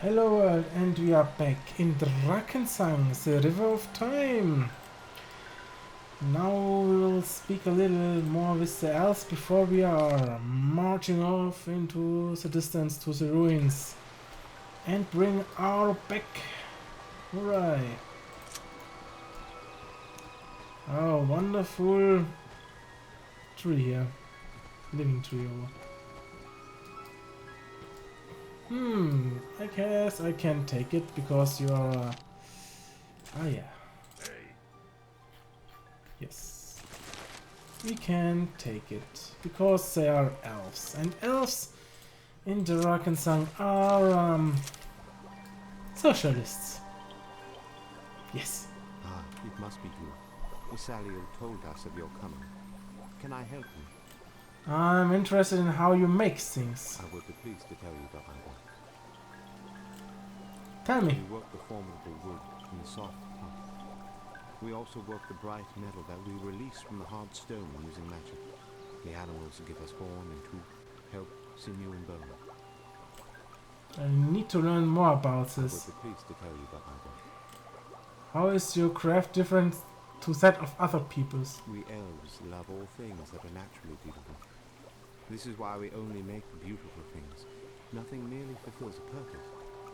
Hello world, and we are back in Drakensang, the River of Time. Now we will speak a little more with the elves before we are marching off into the distance to the ruins and bring our back. Hooray! Oh, wonderful tree here. Living tree over. I guess I can take it because you are... Ah, yeah. Yes. We can take it because they are elves. And elves in Drakensang are, socialists. Yes. Ah, it must be you. Isalio told us of your coming. Can I help you? I'm interested in how you make things. I would be pleased to tell you about my work. Tell me. We work the formidable wood in the soft pot. We also work the bright metal that we release from the hard stone using magic. The animals give us horn and tooth, help, sinew and bone. I need to learn more about I would this. be pleased to tell you about my work. How is your craft different to that of other people's? We elves love all things that are naturally beautiful. This is why we only make beautiful things. Nothing merely fulfills a purpose.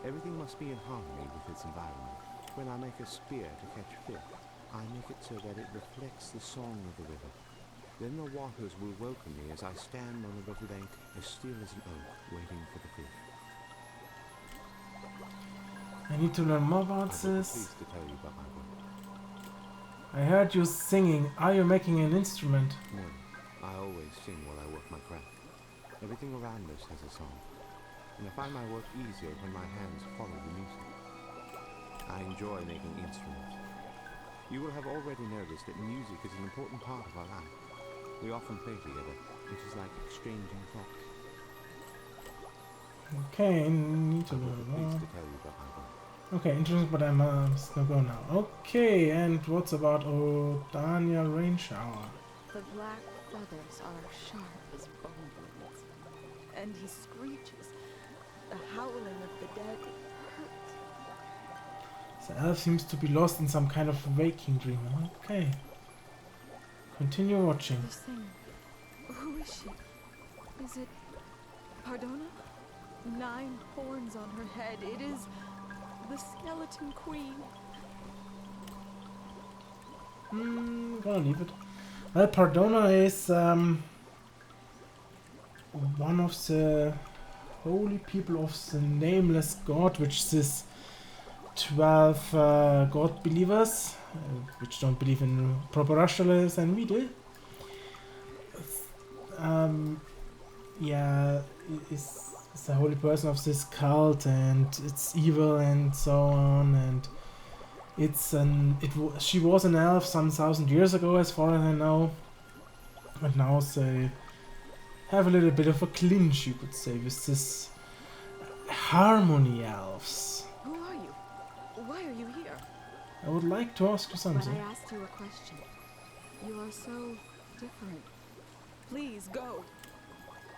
Everything must be in harmony with its environment. When I make a spear to catch fish, I make it so that it reflects the song of the river. Then the waters will welcome me as I stand on the river bank, as still as an oak, waiting for the fish. I need to learn more about I would be this. pleased to tell you about my work. I heard you singing. Are you making an instrument? No, I always sing while I work my craft. Everything around us has a song, and I find my work easier when my hands follow the music. I enjoy making instruments. You will have already noticed that music is an important part of our life. We often play together. It is like exchanging thoughts. Okay, need to I would learn be more. pleased to tell you about my work. Okay, interesting, but I must not go now. Okay, and what's about Odania Rain Shower? The black feathers are sharp as bone blades, and he screeches. The howling of the dead hurts. The elf seems to be lost in some kind of waking dream. Okay. Continue watching. The singer. Who is she? Is it Pardona? 9 horns on her head. It is the Skeleton Queen. Gonna leave it. Well, Pardona is one of the holy people of the nameless god, which is 12 god believers, which don't believe in proper rationalists, and we do. Yeah, is the holy person of this cult, and it's evil and so on, and it's she was an elf some 1,000 years ago, as far as I know, and now they have a little bit of a clinch, you could say, with this harmony elves. Who are you? Why are you here? I would like to ask you But something. I asked you a question. You are so different. Please go.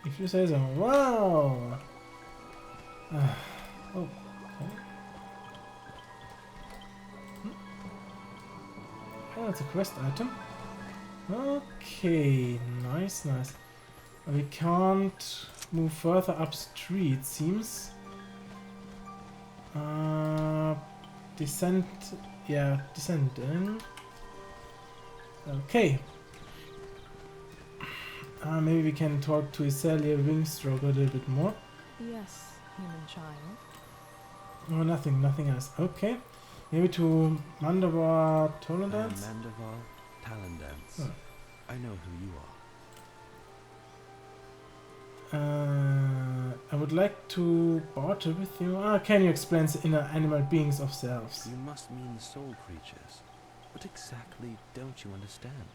If you say so. Wow! Oh, okay. Oh, that's a quest item. Okay, nice, nice. We can't move further up street, seems. Descent. Yeah, descending. Okay. Maybe we can talk to Iselia Wingstroke a little bit more. Yes, human child. No, nothing else. Okay. Maybe to Mandavar Toladance? Mandavar Talendance. Oh. I know who you are. I would like to barter with you. Can you explain the inner animal beings of the elves? You must mean the soul creatures. What exactly don't you understand?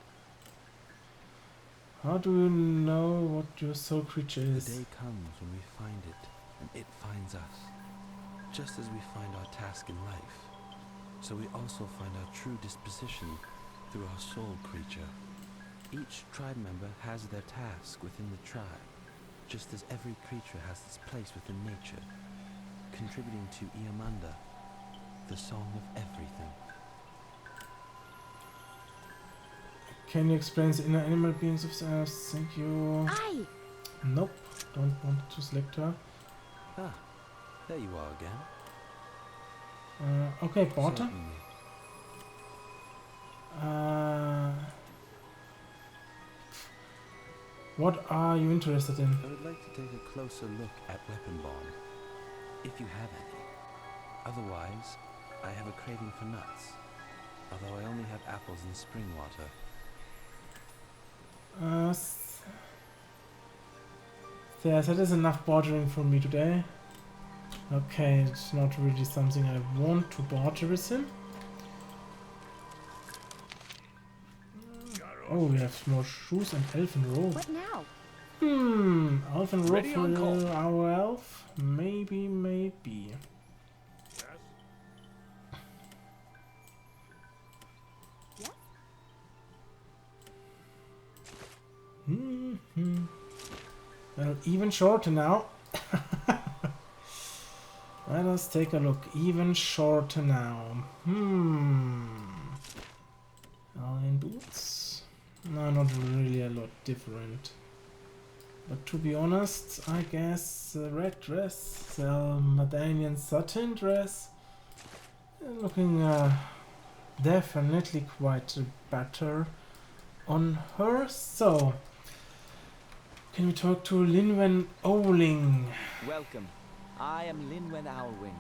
How do you know what your soul creature The is? day comes when we find it, and it finds us. Just as we find our task in life, so we also find our true disposition through our soul creature. Each tribe member has their task within the tribe, just as every creature has its place within nature. contributing to Iamanda, the song of everything. Can you explain the inner animal beings of the earth? Thank you. Aye. Nope, don't want to select her. Ah, there you are again. Okay, Porter. Certainly. What are you interested in? I would like to take a closer look at weapon bomb, if you have any. Otherwise, I have a craving for nuts, although I only have apples and spring water. Yes, that is enough bartering for me today. Okay, it's not really something I want to barter with him. Oh, we have more shoes and elfin robe. What now? Elfin robe Ready on call. for our elf? Maybe, maybe. Yes? Well, even shorter now. Let us take a look. Even shorter now. Alien boots? No, not really a lot different. But to be honest, I guess the red dress, the Madanian satin dress, looking definitely quite better on her. So, can we talk to Linwen Owling? Welcome. I am Linwen Owlwing.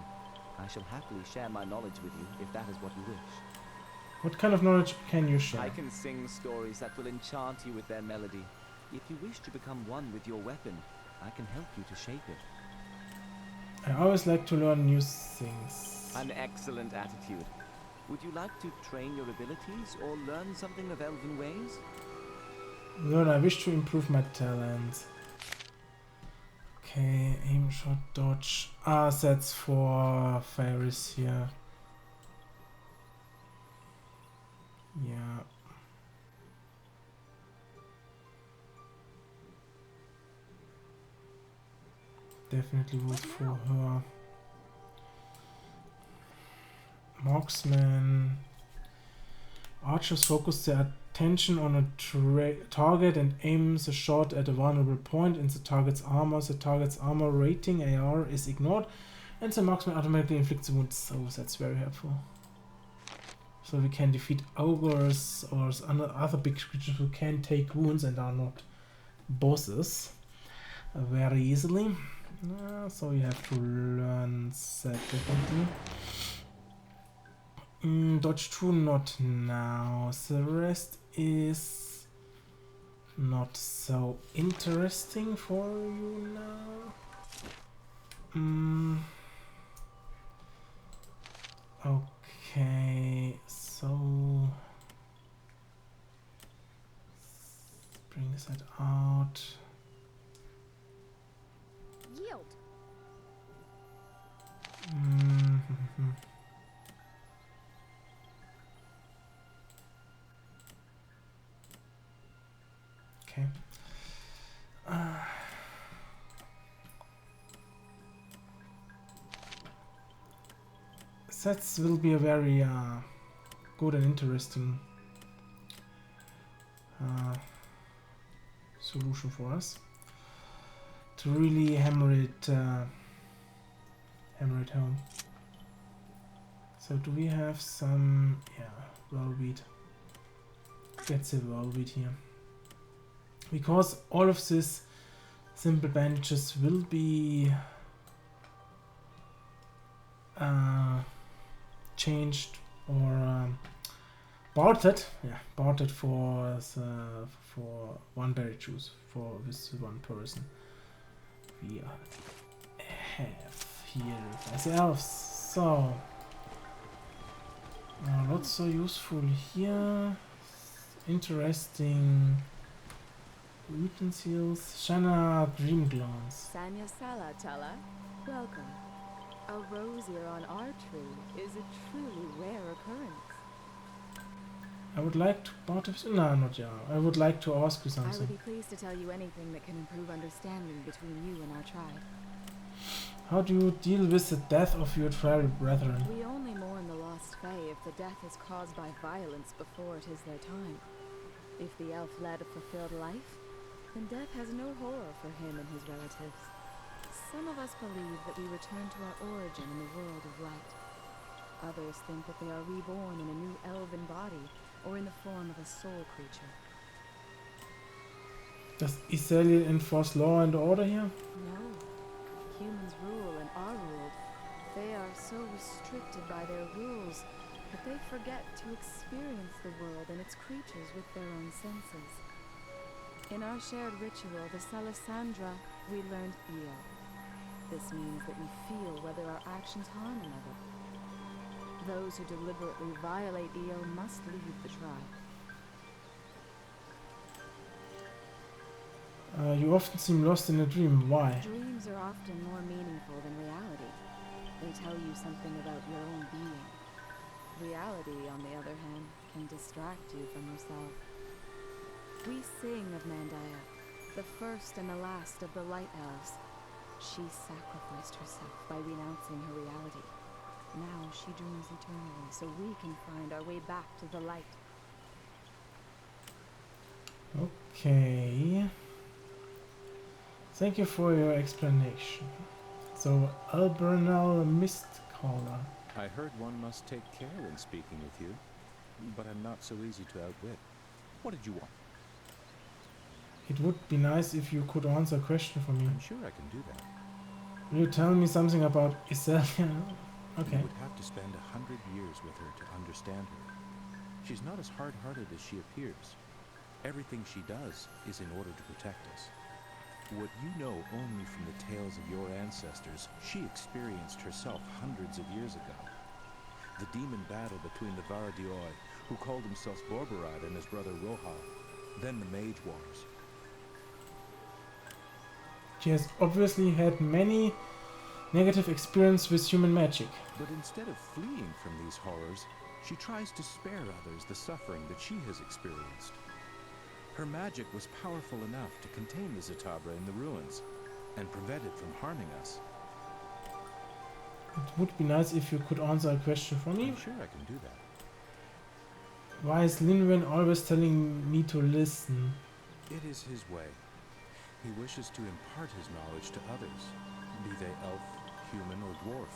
I shall happily share my knowledge with you if that is what you wish. What kind of knowledge can you share? I can sing stories that will enchant you with their melody. If you wish to become one with your weapon, I can help you to shape it. I always like to learn new things. An excellent attitude. Would you like to train your abilities or learn something of elven ways? Learn, I wish to improve my talents. Okay, aim, shot, dodge. Ah, that's for fairies here. Yeah. Definitely was for her. Marksman. Archers focus their attention on a target and aim the shot at a vulnerable point in the target's armor. The target's armor rating AR is ignored and the marksman automatically inflicts a wound. So that's very helpful. So we can defeat ogres or other big creatures who can take wounds and are not bosses very easily. So you have to learn that definitely. Dodge 2 not now. The rest is not so interesting for you now. Okay, so bring that out. Yield. Okay. That will be a very good and interesting solution for us to really hammer it home. So do we have some? Yeah, whirlweed. Get the whirlweed here. Because all of these simple bandages will be changed or bartered. Yeah, bartered for one berry juice for this one person. We have here as elves. So not so useful here. Interesting. Utensils. Shana Dream Glance. Sanya Salatala, welcome. A rosier on our tree is a truly rare occurrence. I would like to no, not yeah. I would like to ask you I would something. be pleased to tell you anything that can improve understanding between you and our tribe. How do you deal with the death of your tribal brethren? We only mourn the lost Fae if the death is caused by violence before it is their time. If the elf led a fulfilled life, then death has no horror for him and his relatives. Some of us believe that we return to our origin in the world of light. Others think that they are reborn in a new elven body, or in the form of a soul creature. Does Isaliel enforce law and order here? No. Humans rule and are ruled. They are so restricted by their rules that they forget to experience the world and its creatures with their own senses. In our shared ritual, the Salasandra, we learned Eo. This means that we feel whether our actions harm another. Those who deliberately violate Eo must leave the tribe. You often seem lost in a dream. Why? Dreams are often more meaningful than reality. They tell you something about your own being. Reality, on the other hand, can distract you from yourself. We sing of Mandaya, the first and the last of the Light Elves. She sacrificed herself by renouncing her reality. Now she dreams eternally, so we can find our way back to the light. Okay. Thank you for your explanation. So, Albernal Mistcaller. I heard one must take care when speaking with you, but I'm not so easy to outwit. What did you want? It would be nice if you could answer a question for me. I'm sure I can do that. Will you tell me something about Isaliel? Okay. You would have to spend 100 years with her to understand her. She's not as hard-hearted as she appears. Everything she does is in order to protect us. What you know only from the tales of your ancestors, she experienced herself hundreds of years ago. The demon battle between the Varadioi, who called themselves Borberad, and his brother Roha, then the Mage Wars. She has obviously had many negative experiences with human magic. But instead of fleeing from these horrors, she tries to spare others the suffering that she has experienced. Her magic was powerful enough to contain the Zatabra in the ruins and prevent it from harming us. It would be nice if you could answer a question for me. I'm sure I can do that. Why is Linwen always telling me to listen? It is his way. He wishes to impart his knowledge to others, be they elf, human, or dwarf.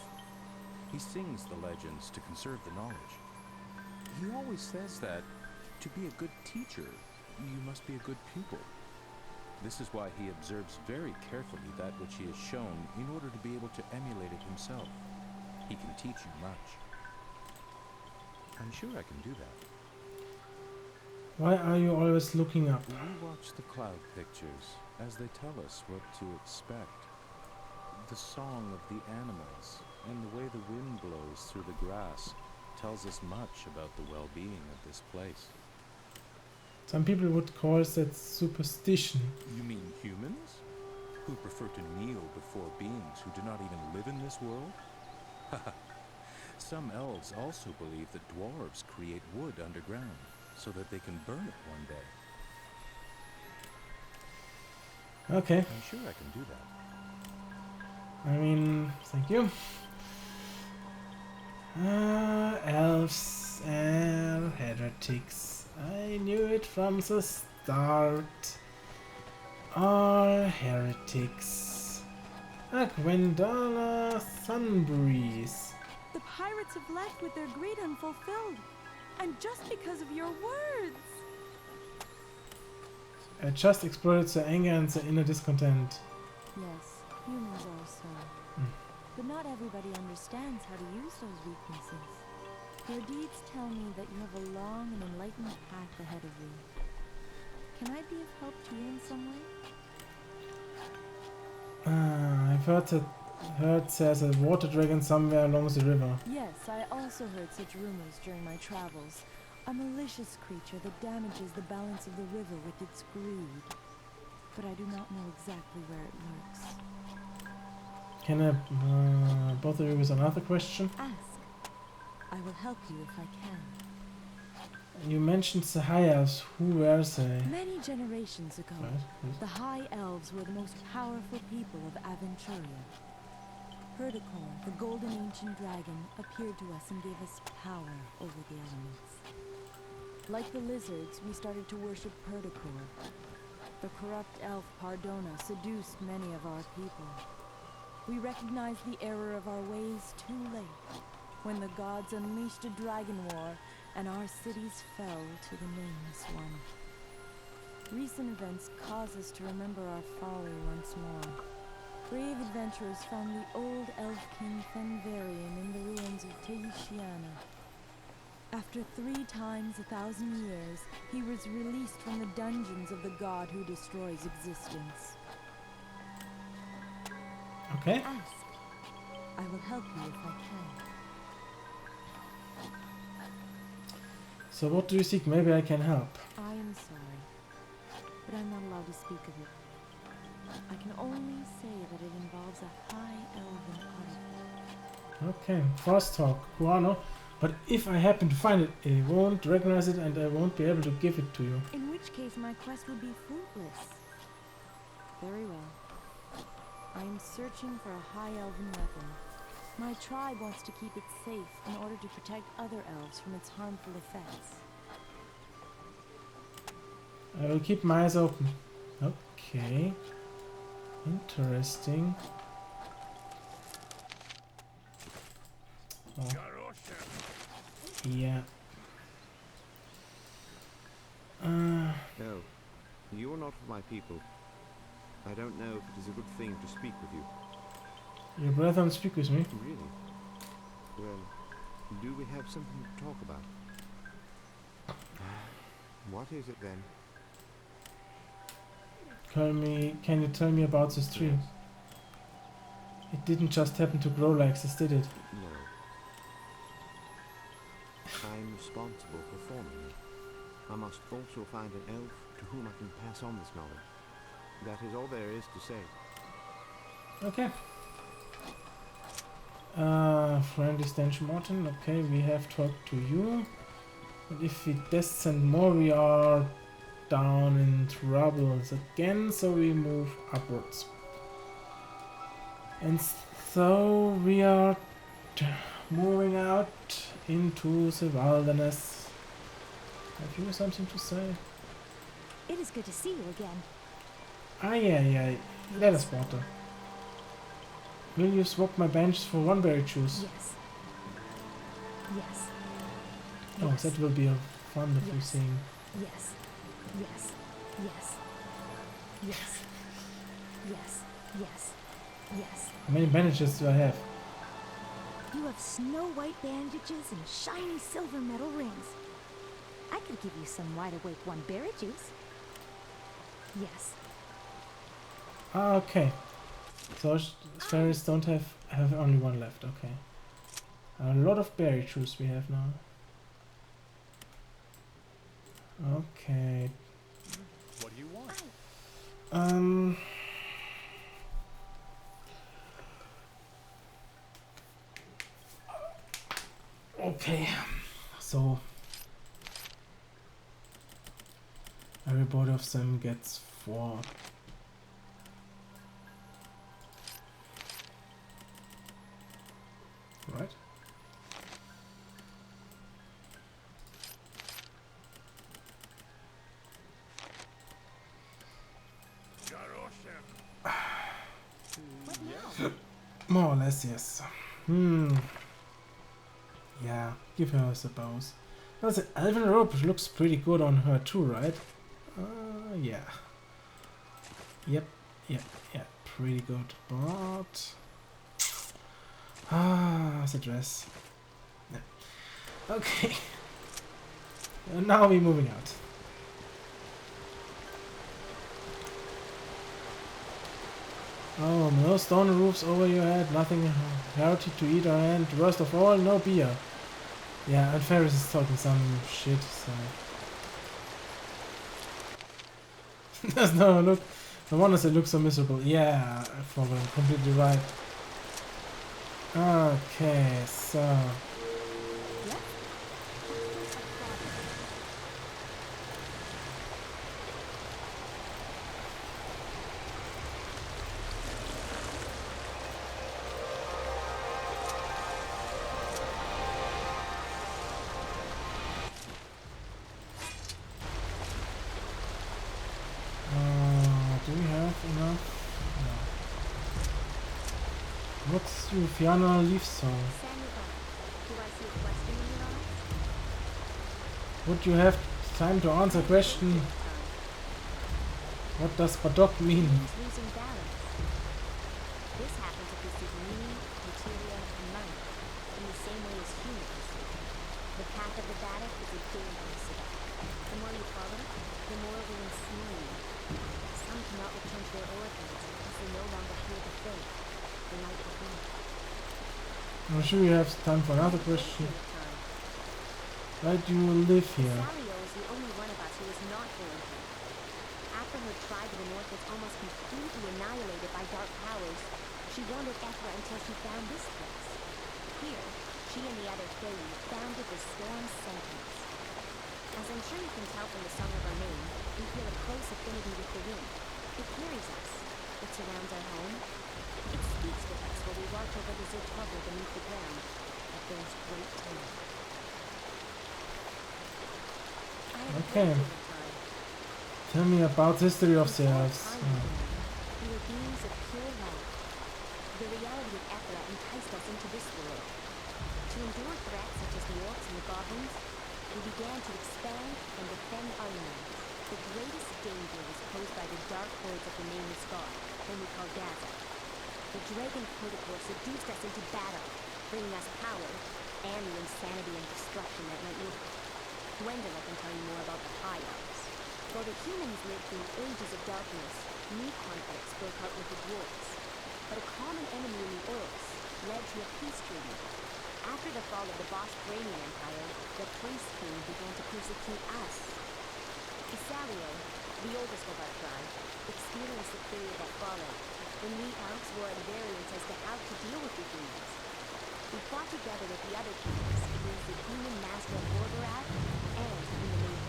He sings the legends to conserve the knowledge. He always says that to be a good teacher, you must be a good pupil. This is why he observes very carefully that which he has shown in order to be able to emulate it himself. He can teach you much. I'm sure I can do that. Why are you always looking up? We watch the cloud pictures as they tell us what to expect. The song of the animals and the way the wind blows through the grass tells us much about the well-being of this place. Some people would call that superstition. You mean humans? Who prefer to kneel before beings who do not even live in this world? Some elves also believe that dwarves create wood underground so that they can burn it one day. Okay. I'm sure I can do that. I mean, thank you. Elves and heretics. I knew it from the start. All heretics. Gwendala Sunbreeze. The pirates have left with their greed unfulfilled. And just because of your words. I just exploited the anger and the inner discontent. Yes, humans are so. But not everybody understands how to use those weaknesses. Your deeds tell me that you have a long and enlightened path ahead of you. Can I be of help to you in some way? I've heard there's a water dragon somewhere along the river. Yes, I also heard such rumors during my travels. A malicious creature that damages the balance of the river with its greed. But I do not know exactly where it lurks. Can I bother you with another question? Ask. I will help you if I can. You mentioned the High Elves. Who were they? Many generations ago, Right. the High Elves were the most powerful people of Aventuria. Perdicor, the golden ancient dragon, appeared to us and gave us power over the elements. Like the lizards, we started to worship Perdicor. The corrupt elf Pardona seduced many of our people. We recognized the error of our ways too late, when the gods unleashed a dragon war and our cities fell to the Nameless One. Recent events cause us to remember our folly once more. Brave adventurers found the old elf king Fenvarian in the ruins of Teishiana. After 3 times 1,000 years, he was released from the dungeons of the god who destroys existence. Okay. Ask. I will help you if I can. So what do you seek? Maybe I can help. I am sorry, but I'm not allowed to speak of it. I can only say that it involves a high elven artifact. Okay, fast talk, Guano. But if I happen to find it, I won't recognize it and I won't be able to give it to you. In which case my quest would be fruitless. Very well. I am searching for a high elven weapon. My tribe wants to keep it safe in order to protect other elves from its harmful effects. I will keep my eyes open. Okay. Interesting. Oh. Yeah. No, you are not of my people. I don't know if it is a good thing to speak with you. Your brethren speak with me. Really? Well, do we have something to talk about? What is it then? Can you tell me about this tree? Yes. It didn't just happen to grow like this, did it? No. I'm responsible for forming it. I must also find an elf to whom I can pass on this knowledge. That is all there is to say. Okay. Friend is Dench Morton. Okay, we have talked to you. But if we descend more, we are down in troubles again, so we move upwards. And so we are moving out into the wilderness. Have you something to say? It is good to see you again. Ah, yeah. Let us water. Will you swap my bench for 1 berry juice? Yes. Yes. Oh, Yes. that will be a wonderful Yes. thing. Yes. Yes. Yes. Yes. Yes. Yes. Yes. How many bandages do I have? You have snow white bandages and shiny silver metal rings. I could give you some wide awake 1 berry juice. Yes. Ah, okay. So fairies don't have only 1 left. Okay. A lot of berry juice we have now. Okay. What do you want? Okay. So everybody of them gets 4. Right? What now? More or less, yes. Yeah, give her the bows. Well, the elven robe looks pretty good on her too, right? Yeah. Yep, pretty good. But the dress. Yeah. Okay. Now we're moving out. Oh, no stone roofs over your head, nothing healthy to eat or and worst of all, no beer. Yeah, and Ferris is talking some shit, so... There's no look. No wonder they look so miserable. Yeah, probably completely right. Okay, so... Ooh, Fiona Leaf Song. Do I see a question in your eyes? Would you have time to answer question? What does Badok mean? Means losing balance. This happens if we seek meaning, materia, and life in the same way as humans. The path of the Vedic is a dangerous path. The more you follow, the more it will ensnare you. Some cannot return to their origins because they no longer feel the faith, the light within. I'm sure you have time for another question. Why do you live here? Salio is the only one of us who is not born here. After her tribe in the north was almost completely annihilated by dark powers, she wandered Ethra until she found this place. Here, she and the other Fae founded the Storm Sentinels. As I'm sure you can tell from the song of our name, we feel a close affinity with the wind. It carries us. It surrounds our home. It speaks with us while we watch over the Zertogger beneath the ground. It bears great terror. I had a Okay. great deal of time. Tell me about the history of the elves. We were beings of pure light. The reality of Ethra enticed us into this world. To endure threats such as the orcs and the goblins, we began to expand and defend our lands. The greatest danger was posed by the dark hordes of the nameless god, whom we call Gaza. The dragon protocol seduced us into battle, bringing us power and the insanity and destruction that went with it. Gwendolyn can tell you more about the High Elves. While the humans lived through ages of darkness, new conflicts broke out with the dwarves. But a common enemy in the orcs led to a peace treaty. After the fall of the Bosbranian Empire, the Priest King began to persecute us. Isalio, the oldest of our tribe, experienced the period that followed, when we elves were at variance as to how to deal with the humans. We fought together with the other kingdoms against the human master of Borberat and in the neighborhood.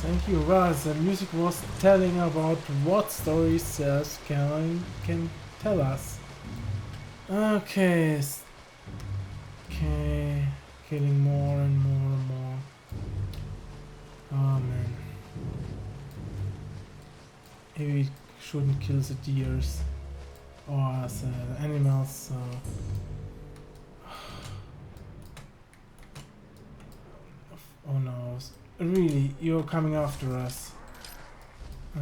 Thank you. Well, the music was telling about what stories elves can tell us. Okay. Okay. Killing more and more and more. Oh man. Maybe we shouldn't kill the deers or the animals, so. Oh no. Really, you're coming after us. Oh,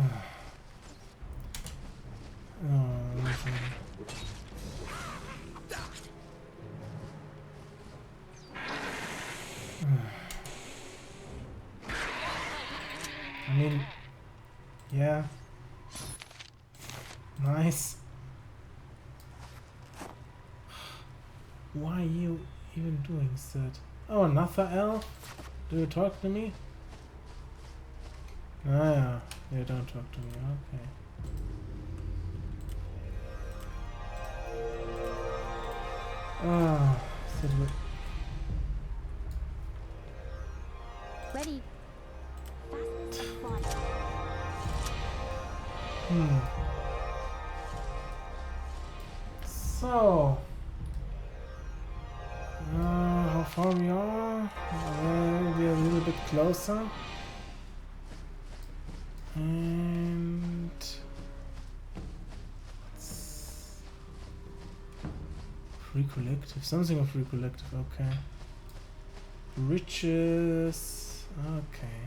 I mean, yeah. Nice. Why are you even doing that? Oh, another elf? Do you talk to me? Ah, yeah. You don't talk to me. Okay. Ah, Ready. Fastest and flying. So, how far we are? Maybe a little bit closer. And free collective, something of free collective. Okay. Riches. Okay.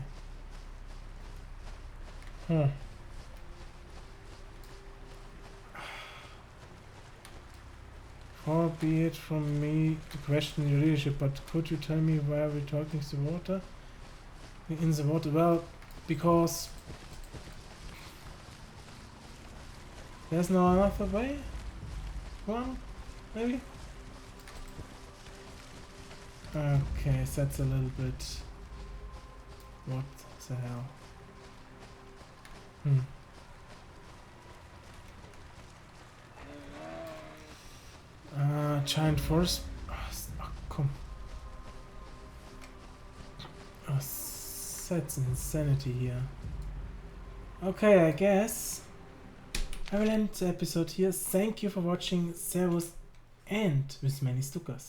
Far be it from me to question your leadership, but could you tell me why we're talking to the water? In the water? Well, because there's no other way? One? Maybe? Okay, that's a little bit... What the hell? Giant forest... Oh, come... That's insanity here. Okay, I guess I will end the episode here. Thank you for watching. Servus and with many Stukas.